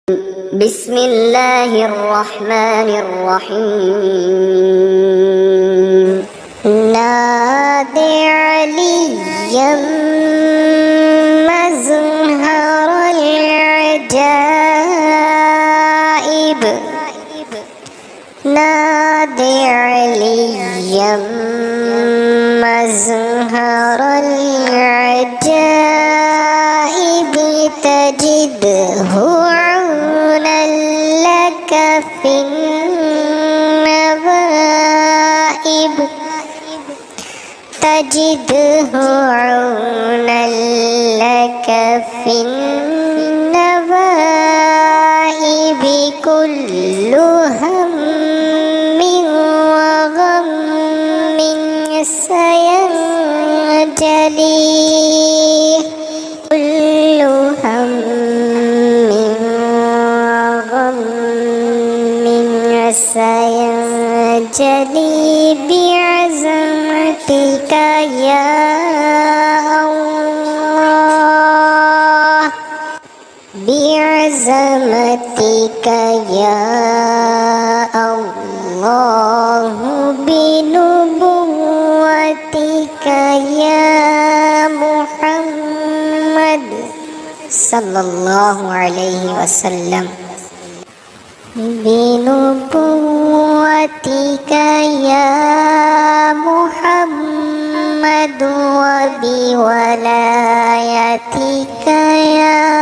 بسم الله الرحمن الرحيم نادي عليا مزهر العجائب نادي عليا مزهر العجائب تجده عونا لك في النوائب تجده عونا لك في النوائب كل هم وغم سينجلي كل هم وغم سينجلي بعزمتك يا الله بعزمتك يا الله بنبوتك يا محمد صلى الله عليه وسلم بنبوتك يا محمد وبولايتك يا